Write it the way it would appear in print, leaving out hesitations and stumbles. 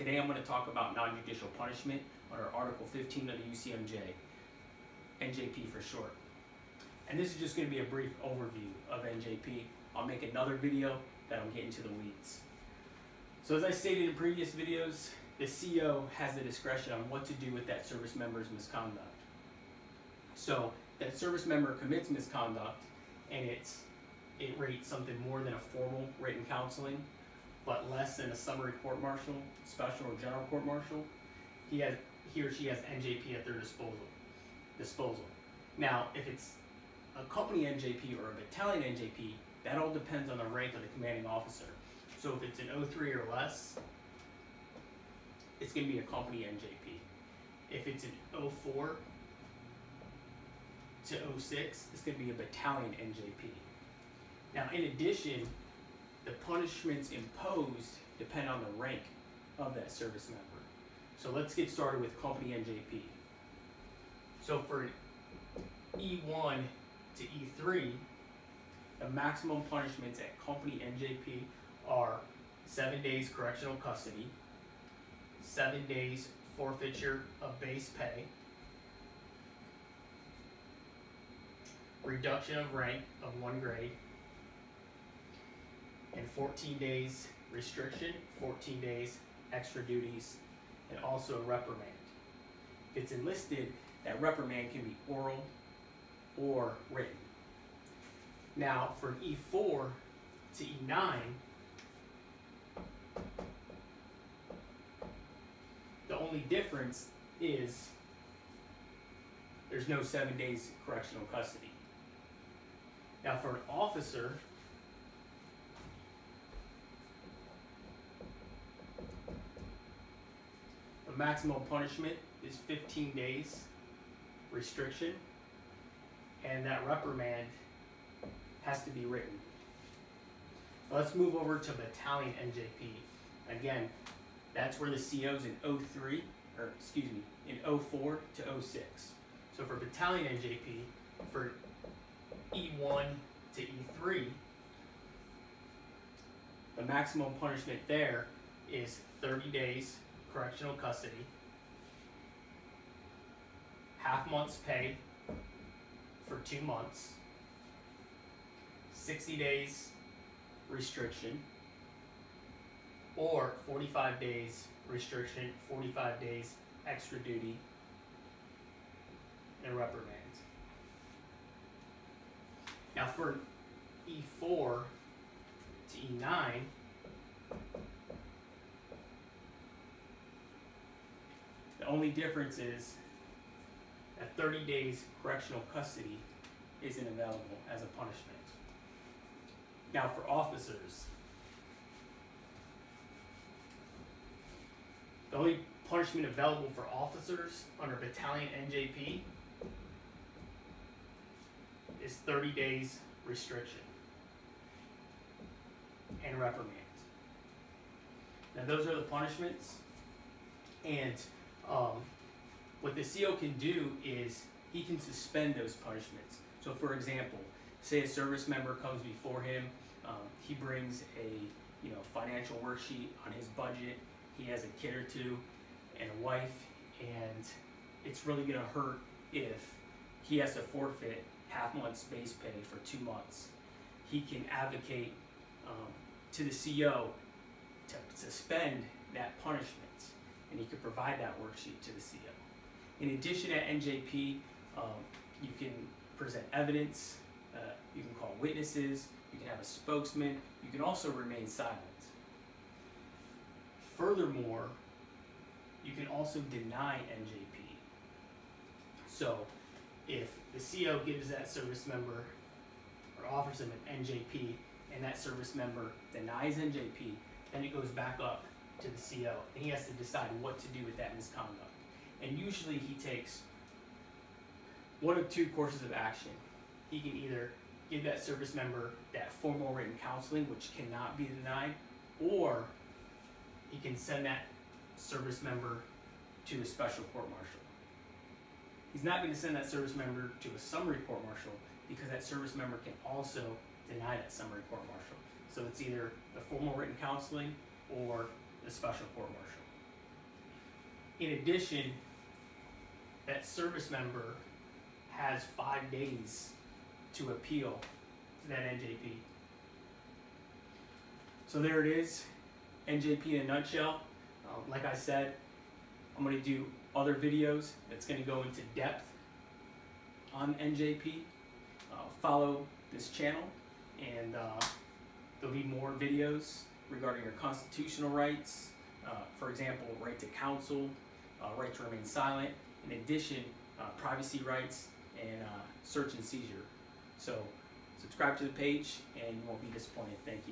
Today I'm going to talk about non-judicial punishment under Article 15 of the UCMJ, NJP for short. And this is just going to be a brief overview of NJP. I'll make another video that'll get into the weeds. So as I stated in previous videos, the CO has the discretion on what to do with that service member's misconduct. So that service member commits misconduct and it rates something more than a formal written counseling, but less than a summary court-martial, special or general court-martial, he or she has NJP at their disposal. Now, if it's a company NJP or a battalion NJP, that all depends on the rank of the commanding officer. So if it's an 03 or less, it's going to be a company NJP. If it's an 04 to 06, it's going to be a battalion NJP. Now, in addition, the punishments imposed depend on the rank of that service member. So let's get started with company NJP. So for E1 to E3, the maximum punishments at company NJP are 7 days correctional custody, 7 days forfeiture of base pay, reduction of rank of 1 grade, and 14 days restriction, 14 days extra duties, and also a reprimand. If it's enlisted, that reprimand can be oral or written. Now, for E4 to E9, the only difference is there's no 7 days correctional custody. Now, for an officer, the maximum punishment is 15 days restriction, and that reprimand has to be written. Let's move over to battalion NJP. Again, that's where the CO's in 03, or excuse me, in 04 to 06. So for battalion NJP, for E1 to E3, the maximum punishment there is 30 days correctional custody, half month's pay for 2 months, 60 days restriction, or 45 days restriction, 45 days extra duty, and reprimand. Now for E4 to E9, the only difference is that 30 days correctional custody isn't available as a punishment. Now for officers, the only punishment available for officers under battalion NJP is 30 days restriction and reprimand. Now those are the punishments, and what the CO can do is he can suspend those punishments. So for example, say a service member comes before him, he brings a financial worksheet on his budget, he has a kid or two and a wife, and it's really going to hurt if he has to forfeit half month's base pay for 2 months. He can advocate to the CO to suspend that punishment, and he could provide that worksheet to the CO. In addition, at NJP, you can present evidence, you can call witnesses, you can have a spokesman, you can also remain silent. Furthermore, you can also deny NJP. So if the CO gives that service member or offers him an NJP and that service member denies NJP, then it goes back up to the CO and he has to decide what to do with that misconduct. And usually he takes one of two courses of action. He can either give that service member that formal written counseling, which cannot be denied, or he can send that service member to a special court-martial. He's not going to send that service member to a summary court-martial because that service member can also deny that summary court-martial. So it's either the formal written counseling or the special court-martial. In addition, that service member has 5 days to appeal to that NJP. So there it is, NJP in a nutshell. Like I said, I'm going to do other videos that's going to go into depth on NJP. Follow this channel, and there'll be more videos regarding your constitutional rights. For example, right to counsel, right to remain silent. In addition, privacy rights and search and seizure. So subscribe to the page and you won't be disappointed. Thank you.